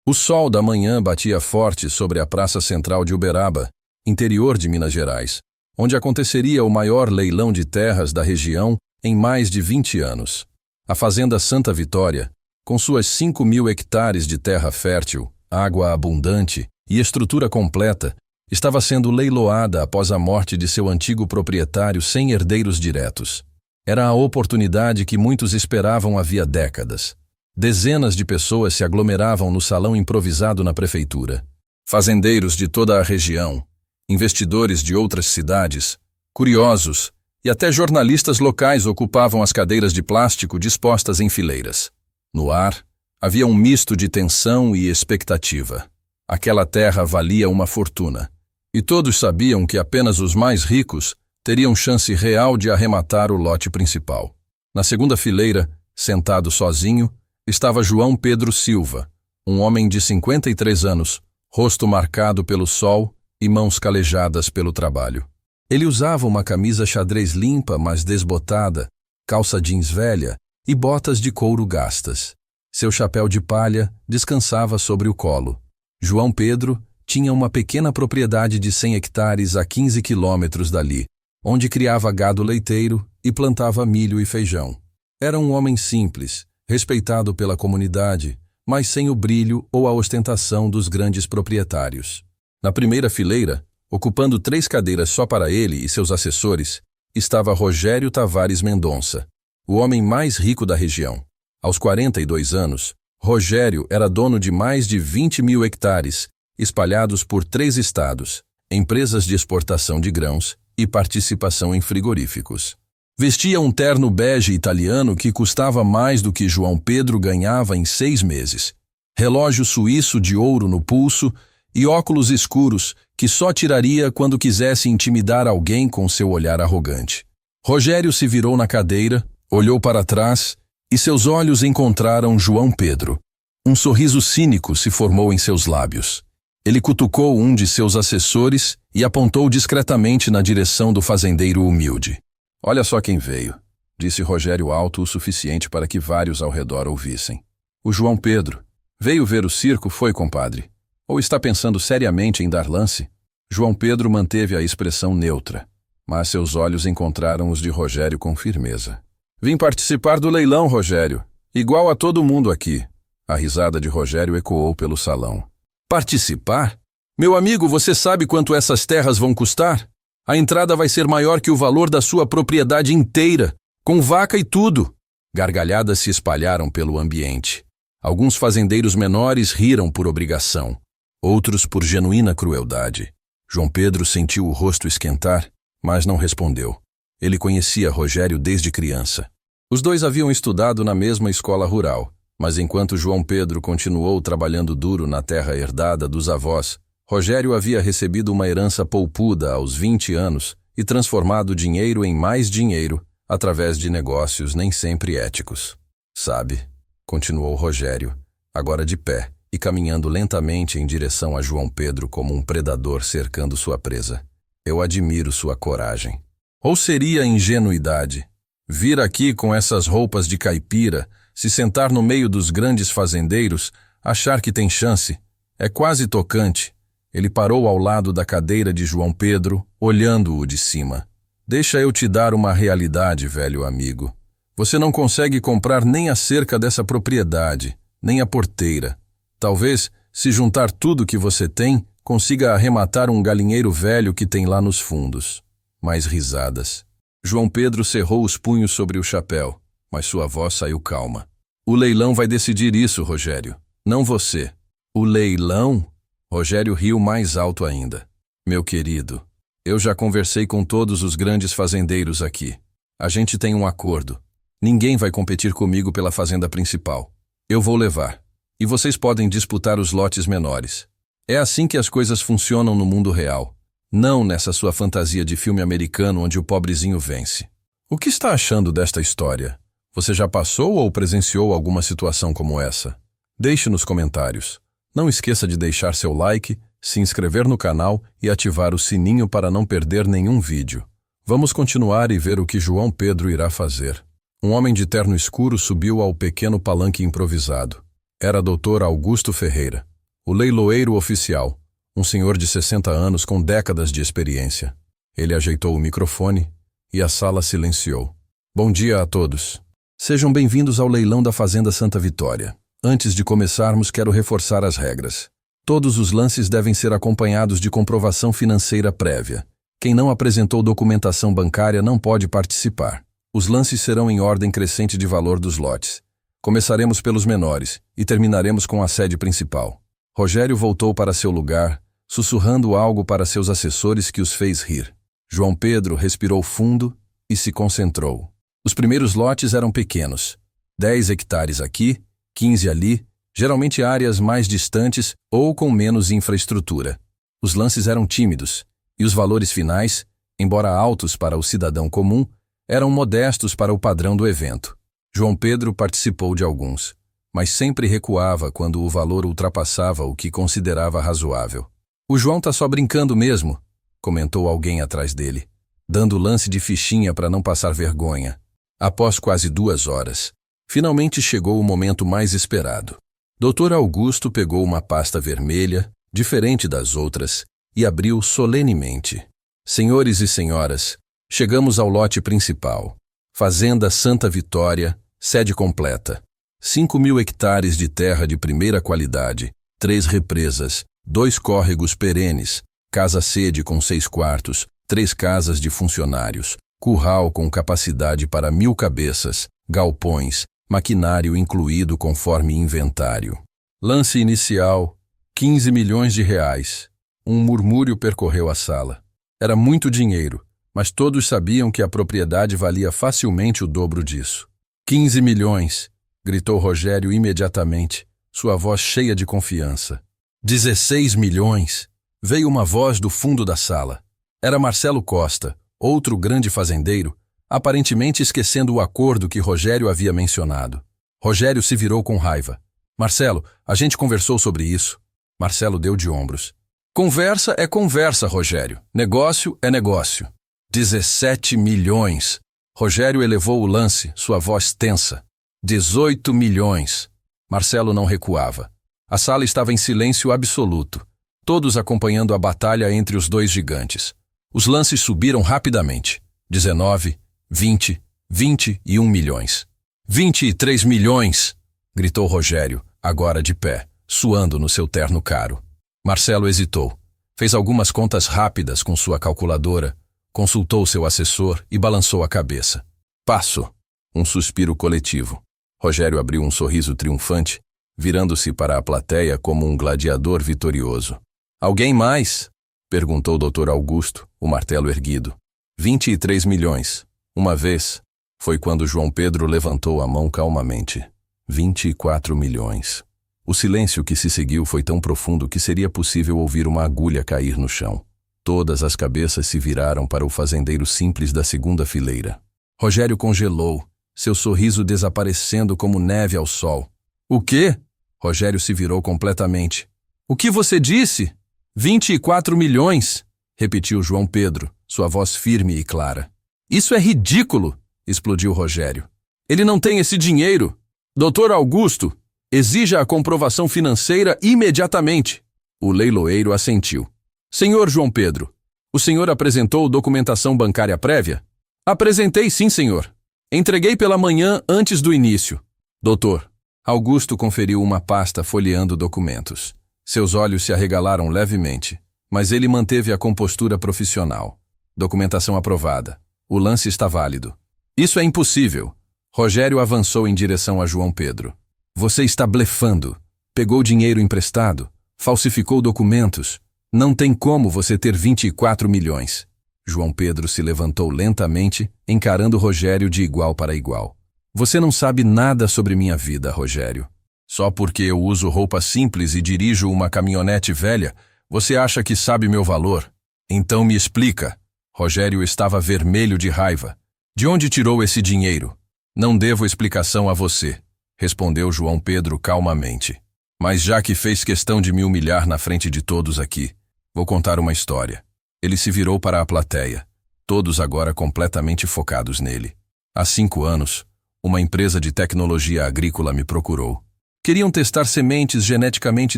O sol da manhã batia forte sobre a praça central de Uberaba, interior de Minas Gerais, onde aconteceria o maior leilão de terras da região em mais de 20 anos. A Fazenda Santa Vitória, com suas 5.000 hectares de terra fértil, água abundante e estrutura completa, estava sendo leiloada após a morte de seu antigo proprietário sem herdeiros diretos. Era a oportunidade que muitos esperavam havia décadas. Dezenas de pessoas se aglomeravam no salão improvisado na prefeitura. Fazendeiros de toda a região, investidores de outras cidades, curiosos e até jornalistas locais ocupavam as cadeiras de plástico dispostas em fileiras. No ar, havia um misto de tensão e expectativa. Aquela terra valia uma fortuna, e todos sabiam que apenas os mais ricos teriam chance real de arrematar o lote principal. Na segunda fileira, sentado sozinho, estava João Pedro Silva, um homem de 53 anos, rosto marcado pelo sol e mãos calejadas pelo trabalho. Ele usava uma camisa xadrez limpa, mas desbotada, calça jeans velha e botas de couro gastas. Seu chapéu de palha descansava sobre o colo. João Pedro tinha uma pequena propriedade de 100 hectares a 15 quilômetros dali, onde criava gado leiteiro e plantava milho e feijão. Era um homem simples, respeitado pela comunidade, mas sem o brilho ou a ostentação dos grandes proprietários. Na primeira fileira, ocupando 3 cadeiras só para ele e seus assessores, estava Rogério Tavares Mendonça, o homem mais rico da região. Aos 42 anos, Rogério era dono de mais de 20.000 hectares, espalhados por 3 estados, empresas de exportação de grãos e participação em frigoríficos. Vestia um terno bege italiano que custava mais do que João Pedro ganhava em 6 meses, relógio suíço de ouro no pulso e óculos escuros que só tiraria quando quisesse intimidar alguém com seu olhar arrogante. Rogério se virou na cadeira, olhou para trás e seus olhos encontraram João Pedro. Um sorriso cínico se formou em seus lábios. Ele cutucou um de seus assessores e apontou discretamente na direção do fazendeiro humilde. Olha só quem veio, disse Rogério alto o suficiente para que vários ao redor ouvissem. O João Pedro. Veio ver o circo, foi, compadre? Ou está pensando seriamente em dar lance? João Pedro manteve a expressão neutra, mas seus olhos encontraram os de Rogério com firmeza. Vim participar do leilão, Rogério, igual a todo mundo aqui. A risada de Rogério ecoou pelo salão. Participar? Meu amigo, você sabe quanto essas terras vão custar? A entrada vai ser maior que o valor da sua propriedade inteira, com vaca e tudo. Gargalhadas se espalharam pelo ambiente. Alguns fazendeiros menores riram por obrigação, outros por genuína crueldade. João Pedro sentiu o rosto esquentar, mas não respondeu. Ele conhecia Rogério desde criança. Os dois haviam estudado na mesma escola rural, mas enquanto João Pedro continuou trabalhando duro na terra herdada dos avós, Rogério havia recebido uma herança poupuda aos 20 anos e transformado dinheiro em mais dinheiro através de negócios nem sempre éticos. Sabe, continuou Rogério, agora de pé e caminhando lentamente em direção a João Pedro como um predador cercando sua presa. Eu admiro sua coragem. Ou seria ingenuidade? Vir aqui com essas roupas de caipira, se sentar no meio dos grandes fazendeiros, achar que tem chance? É quase tocante. Ele parou ao lado da cadeira de João Pedro, olhando-o de cima. Deixa eu te dar uma realidade, velho amigo. Você não consegue comprar nem a cerca dessa propriedade, nem a porteira. Talvez, se juntar tudo que você tem, consiga arrematar um galinheiro velho que tem lá nos fundos. Mais risadas. João Pedro cerrou os punhos sobre o chapéu, mas sua voz saiu calma. O leilão vai decidir isso, Rogério. Não você. O leilão? Rogério riu mais alto ainda. Meu querido, eu já conversei com todos os grandes fazendeiros aqui. A gente tem um acordo. Ninguém vai competir comigo pela fazenda principal. Eu vou levar. E vocês podem disputar os lotes menores. É assim que as coisas funcionam no mundo real. Não nessa sua fantasia de filme americano onde o pobrezinho vence. O que está achando desta história? Você já passou ou presenciou alguma situação como essa? Deixe nos comentários. Não esqueça de deixar seu like, se inscrever no canal e ativar o sininho para não perder nenhum vídeo. Vamos continuar e ver o que João Pedro irá fazer. Um homem de terno escuro subiu ao pequeno palanque improvisado. Era Dr. Augusto Ferreira, O leiloeiro oficial, um senhor de 60 anos com décadas de experiência. Ele ajeitou o microfone e a sala silenciou. Bom dia a todos. Sejam bem-vindos ao leilão da Fazenda Santa Vitória. Antes de começarmos, quero reforçar as regras. Todos os lances devem ser acompanhados de comprovação financeira prévia. Quem não apresentou documentação bancária não pode participar. Os lances serão em ordem crescente de valor dos lotes. Começaremos pelos menores e terminaremos com a sede principal. Rogério voltou para seu lugar, sussurrando algo para seus assessores que os fez rir. João Pedro respirou fundo e se concentrou. Os primeiros lotes eram pequenos, 10 hectares aqui, 15 ali, geralmente áreas mais distantes ou com menos infraestrutura. Os lances eram tímidos, e os valores finais, embora altos para o cidadão comum, eram modestos para o padrão do evento. João Pedro participou de alguns, mas sempre recuava quando o valor ultrapassava o que considerava razoável. "O João tá só brincando mesmo", comentou alguém atrás dele, dando lance de fichinha para não passar vergonha. Após quase 2 horas, finalmente chegou o momento mais esperado. Dr. Augusto pegou uma pasta vermelha, diferente das outras, e abriu solenemente. "Senhores e senhoras, chegamos ao lote principal. Fazenda Santa Vitória, sede completa. 5.000 hectares de terra de primeira qualidade, 3 represas, 2 córregos perenes, casa-sede com 6 quartos, 3 casas de funcionários, curral com capacidade para 1.000 cabeças, galpões, maquinário incluído conforme inventário. Lance inicial, 15 milhões de reais. Um murmúrio percorreu a sala. Era muito dinheiro, mas todos sabiam que a propriedade valia facilmente o dobro disso. 15 milhões, gritou Rogério imediatamente, sua voz cheia de confiança. 16 milhões, veio uma voz do fundo da sala. Era Marcelo Costa, outro grande fazendeiro, aparentemente esquecendo o acordo que Rogério havia mencionado. Rogério se virou com raiva. "Marcelo, a gente conversou sobre isso." Marcelo deu de ombros. "Conversa é conversa, Rogério. Negócio é negócio." 17 milhões. Rogério elevou o lance, sua voz tensa. 18 milhões. Marcelo não recuava. A sala estava em silêncio absoluto, todos acompanhando a batalha entre os dois gigantes. Os lances subiram rapidamente. 19, 20, 21 milhões. 23 milhões! Gritou Rogério, agora de pé, suando no seu terno caro. Marcelo hesitou. Fez algumas contas rápidas com sua calculadora, consultou seu assessor e balançou a cabeça. "Passo." Um suspiro coletivo. Rogério abriu um sorriso triunfante, virando-se para a plateia como um gladiador vitorioso. "Alguém mais?" perguntou o Dr. Augusto, o martelo erguido. 23 milhões. Uma vez, foi quando João Pedro levantou a mão calmamente. 24 milhões. O silêncio que se seguiu foi tão profundo que seria possível ouvir uma agulha cair no chão. Todas as cabeças se viraram para o fazendeiro simples da segunda fileira. Rogério congelou, seu sorriso desaparecendo como neve ao sol. "O quê?" Rogério se virou completamente. "O que você disse?" 24 milhões, repetiu João Pedro, sua voz firme e clara. "Isso é ridículo!" explodiu Rogério. "Ele não tem esse dinheiro. Dr. Augusto, exija a comprovação financeira imediatamente." O leiloeiro assentiu. "Senhor João Pedro, o senhor apresentou documentação bancária prévia?" "Apresentei sim, senhor. Entreguei pela manhã antes do início." "Doutor." Augusto conferiu uma pasta folheando documentos. Seus olhos se arregalaram levemente, mas ele manteve a compostura profissional. "Documentação aprovada. O lance está válido." "Isso é impossível." Rogério avançou em direção a João Pedro. "Você está blefando. Pegou dinheiro emprestado. Falsificou documentos. Não tem como você ter 24 milhões. João Pedro se levantou lentamente, encarando Rogério de igual para igual. "Você não sabe nada sobre minha vida, Rogério. Só porque eu uso roupa simples e dirijo uma caminhonete velha, você acha que sabe meu valor? Então me explica." Rogério estava vermelho de raiva. "De onde tirou esse dinheiro?" "Não devo explicação a você", respondeu João Pedro calmamente. "Mas já que fez questão de me humilhar na frente de todos aqui, vou contar uma história." Ele se virou para a plateia, todos agora completamente focados nele. "Há 5 anos, uma empresa de tecnologia agrícola me procurou. Queriam testar sementes geneticamente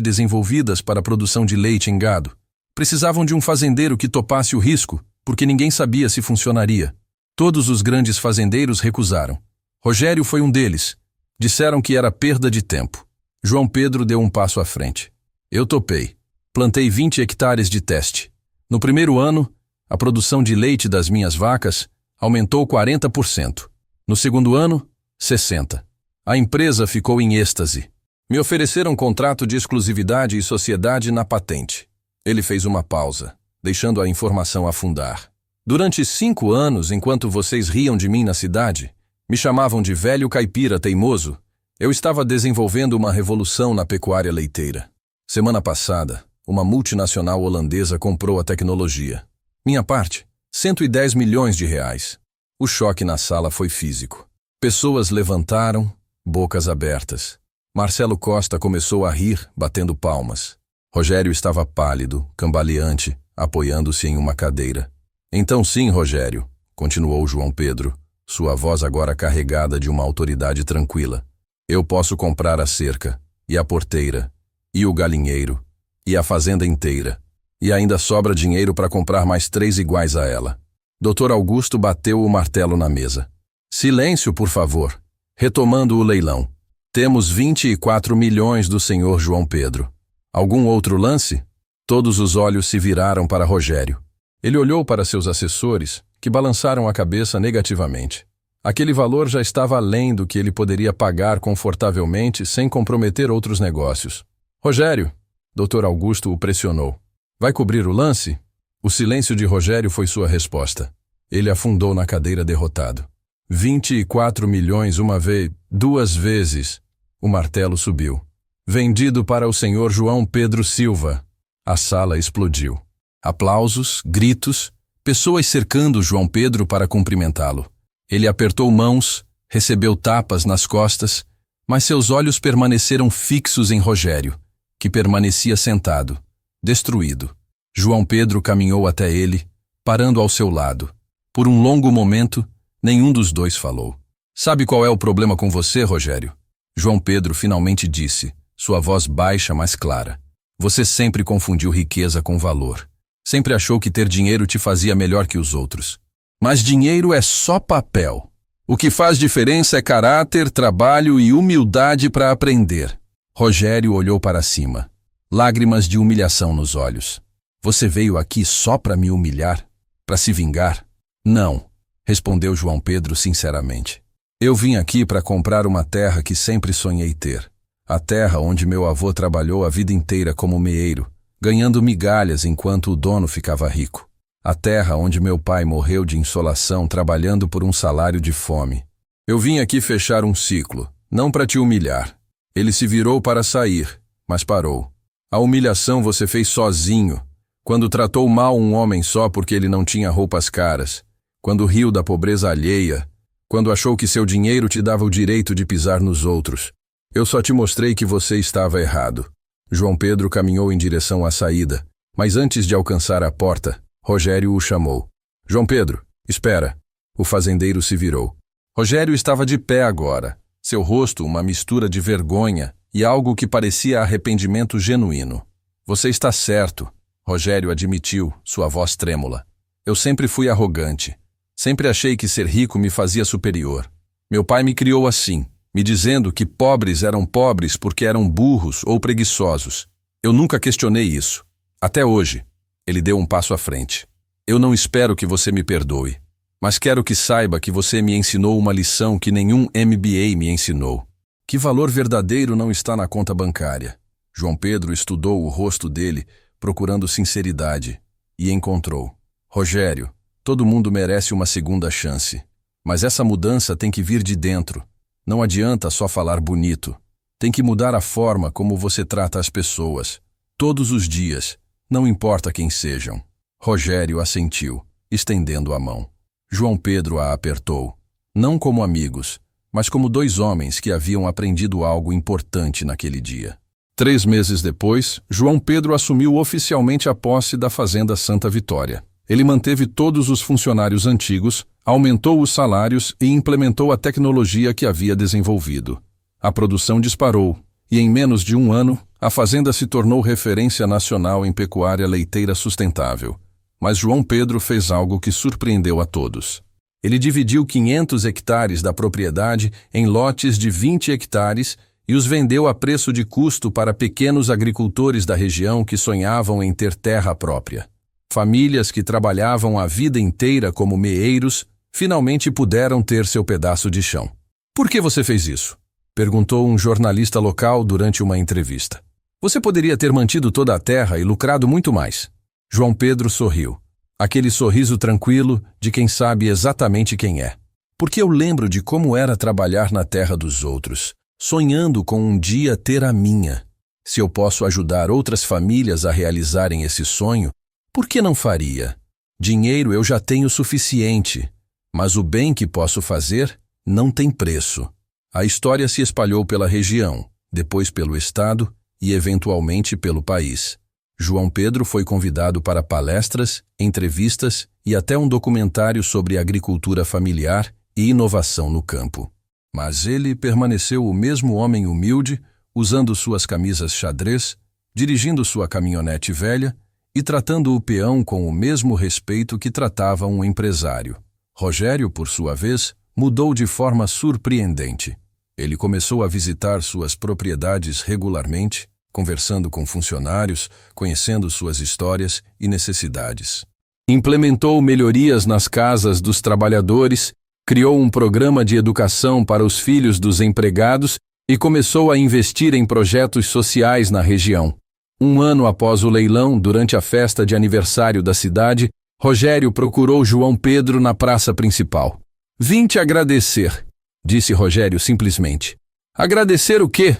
desenvolvidas para a produção de leite em gado. Precisavam de um fazendeiro que topasse o risco, porque ninguém sabia se funcionaria. Todos os grandes fazendeiros recusaram. Rogério foi um deles. Disseram que era perda de tempo. João Pedro deu um passo à frente. Eu topei. Plantei 20 hectares de teste. No primeiro ano, a produção de leite das minhas vacas aumentou 40%. No segundo ano, 60%. A empresa ficou em êxtase. Me ofereceram um contrato de exclusividade e sociedade na patente. Ele fez uma pausa, deixando a informação afundar. Durante 5 anos, enquanto vocês riam de mim na cidade, me chamavam de velho caipira teimoso, eu estava desenvolvendo uma revolução na pecuária leiteira. Semana passada, uma multinacional holandesa comprou a tecnologia. Minha parte, 110 milhões de reais. O choque na sala foi físico. Pessoas levantaram, bocas abertas. Marcelo Costa começou a rir, batendo palmas. Rogério estava pálido, cambaleante, apoiando-se em uma cadeira. Então sim, Rogério, continuou João Pedro, sua voz agora carregada de uma autoridade tranquila. Eu posso comprar a cerca, e a porteira, e o galinheiro, e a fazenda inteira. E ainda sobra dinheiro para comprar mais 3 iguais a ela. Dr. Augusto bateu o martelo na mesa. Silêncio, por favor. Retomando o leilão. Temos 24 milhões do senhor João Pedro. Algum outro lance? Todos os olhos se viraram para Rogério. Ele olhou para seus assessores, que balançaram a cabeça negativamente. Aquele valor já estava além do que ele poderia pagar confortavelmente sem comprometer outros negócios. Rogério, Dr. Augusto o pressionou. Vai cobrir o lance? O silêncio de Rogério foi sua resposta. Ele afundou na cadeira derrotado. 24 milhões uma vez, 2 vezes. O martelo subiu. Vendido para o senhor João Pedro Silva. A sala explodiu. Aplausos, gritos, pessoas cercando João Pedro para cumprimentá-lo. Ele apertou mãos, recebeu tapas nas costas, mas seus olhos permaneceram fixos em Rogério, que permanecia sentado, destruído. João Pedro caminhou até ele, parando ao seu lado. Por um longo momento, nenhum dos dois falou. Sabe qual é o problema com você, Rogério? João Pedro finalmente disse, sua voz baixa, mas clara. Você sempre confundiu riqueza com valor. Sempre achou que ter dinheiro te fazia melhor que os outros. Mas dinheiro é só papel. O que faz diferença é caráter, trabalho e humildade para aprender. Rogério olhou para cima. Lágrimas de humilhação nos olhos. Você veio aqui só para me humilhar? Para se vingar? Não, respondeu João Pedro sinceramente. Eu vim aqui para comprar uma terra que sempre sonhei ter. A terra onde meu avô trabalhou a vida inteira como meeiro, ganhando migalhas enquanto o dono ficava rico. A terra onde meu pai morreu de insolação trabalhando por um salário de fome. Eu vim aqui fechar um ciclo, não para te humilhar. Ele se virou para sair, mas parou. A humilhação você fez sozinho, quando tratou mal um homem só porque ele não tinha roupas caras, quando riu da pobreza alheia, quando achou que seu dinheiro te dava o direito de pisar nos outros. Eu só te mostrei que você estava errado. João Pedro caminhou em direção à saída, mas antes de alcançar a porta, Rogério o chamou. João Pedro, espera. O fazendeiro se virou. Rogério estava de pé agora, seu rosto uma mistura de vergonha e algo que parecia arrependimento genuíno. Você está certo, Rogério admitiu, sua voz trêmula. Eu sempre fui arrogante. Sempre achei que ser rico me fazia superior. Meu pai me criou assim, me dizendo que pobres eram pobres porque eram burros ou preguiçosos. Eu nunca questionei isso. Até hoje. Ele deu um passo à frente. Eu não espero que você me perdoe, mas quero que saiba que você me ensinou uma lição que nenhum MBA me ensinou. Que valor verdadeiro não está na conta bancária. João Pedro estudou o rosto dele, procurando sinceridade, e encontrou. Rogério, todo mundo merece uma segunda chance, mas essa mudança tem que vir de dentro. Não adianta só falar bonito. Tem que mudar a forma como você trata as pessoas, todos os dias. Não importa quem sejam. Rogério assentiu, estendendo a mão. João Pedro a apertou, não como amigos, mas como 2 homens que haviam aprendido algo importante naquele dia. 3 meses depois, João Pedro assumiu oficialmente a posse da Fazenda Santa Vitória. Ele manteve todos os funcionários antigos, aumentou os salários e implementou a tecnologia que havia desenvolvido. A produção disparou, E em menos de um ano, a fazenda se tornou referência nacional em pecuária leiteira sustentável. Mas João Pedro fez algo que surpreendeu a todos. Ele dividiu 500 hectares da propriedade em lotes de 20 hectares e os vendeu a preço de custo para pequenos agricultores da região que sonhavam em ter terra própria. Famílias que trabalhavam a vida inteira como meeiros finalmente puderam ter seu pedaço de chão. "Por que você fez isso?" perguntou um jornalista local durante uma entrevista. "Você poderia ter mantido toda a terra e lucrado muito mais." João Pedro sorriu. Aquele sorriso tranquilo de quem sabe exatamente quem é. "Porque eu lembro de como era trabalhar na terra dos outros, sonhando com um dia ter a minha. Se eu posso ajudar outras famílias a realizarem esse sonho, por que não faria? Dinheiro eu já tenho suficiente, mas o bem que posso fazer não tem preço." A história se espalhou pela região, depois pelo estado e eventualmente pelo país. João Pedro foi convidado para palestras, entrevistas e até um documentário sobre agricultura familiar e inovação no campo. Mas ele permaneceu o mesmo homem humilde, usando suas camisas xadrez, dirigindo sua caminhonete velha e tratando o peão com o mesmo respeito que tratava um empresário. Rogério, por sua vez, mudou de forma surpreendente. Ele começou a visitar suas propriedades regularmente, conversando com funcionários, conhecendo suas histórias e necessidades. Implementou melhorias nas casas dos trabalhadores, criou um programa de educação para os filhos dos empregados e começou a investir em projetos sociais na região. Um ano após o leilão, durante a festa de aniversário da cidade, Rogério procurou João Pedro na praça principal. "Vim te agradecer", disse Rogério simplesmente. "Agradecer o quê?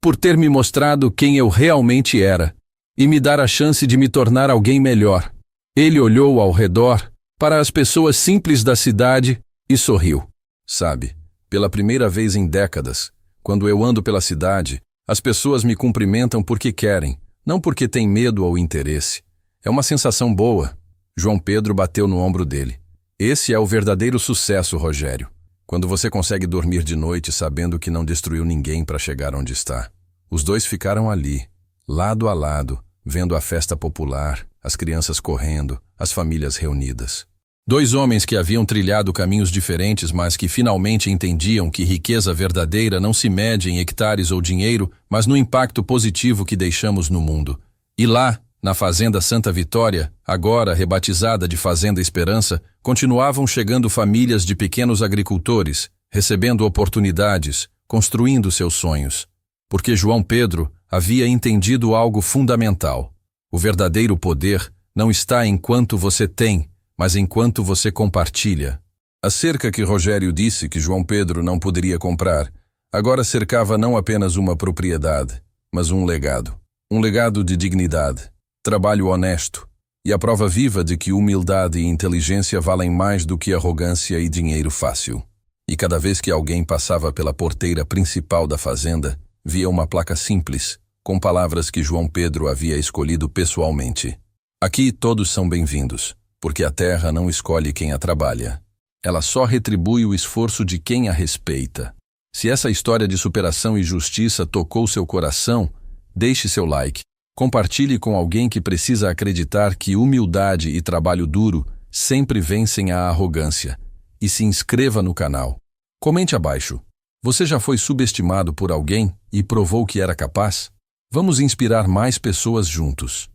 Por ter me mostrado quem eu realmente era e me dar a chance de me tornar alguém melhor." Ele olhou ao redor, para as pessoas simples da cidade, e sorriu. "Sabe, pela primeira vez em décadas, quando eu ando pela cidade, as pessoas me cumprimentam porque querem, não porque têm medo ou interesse. É uma sensação boa." João Pedro bateu no ombro dele. "Esse é o verdadeiro sucesso, Rogério. Quando você consegue dormir de noite sabendo que não destruiu ninguém para chegar onde está." Os dois ficaram ali, lado a lado, vendo a festa popular, as crianças correndo, as famílias reunidas. Dois homens que haviam trilhado caminhos diferentes, mas que finalmente entendiam que riqueza verdadeira não se mede em hectares ou dinheiro, mas no impacto positivo que deixamos no mundo. E lá, na Fazenda Santa Vitória, agora rebatizada de Fazenda Esperança, continuavam chegando famílias de pequenos agricultores, recebendo oportunidades, construindo seus sonhos. Porque João Pedro havia entendido algo fundamental. O verdadeiro poder não está em quanto você tem, mas enquanto você compartilha. A cerca que Rogério disse que João Pedro não poderia comprar, agora cercava não apenas uma propriedade, mas um legado. Um legado de dignidade, trabalho honesto e a prova viva de que humildade e inteligência valem mais do que arrogância e dinheiro fácil. E cada vez que alguém passava pela porteira principal da fazenda, via uma placa simples, com palavras que João Pedro havia escolhido pessoalmente. "Aqui todos são bem-vindos, porque a terra não escolhe quem a trabalha. Ela só retribui o esforço de quem a respeita." Se essa história de superação e justiça tocou seu coração, deixe seu like, compartilhe com alguém que precisa acreditar que humildade e trabalho duro sempre vencem a arrogância, e se inscreva no canal. Comente abaixo. Você já foi subestimado por alguém e provou que era capaz? Vamos inspirar mais pessoas juntos.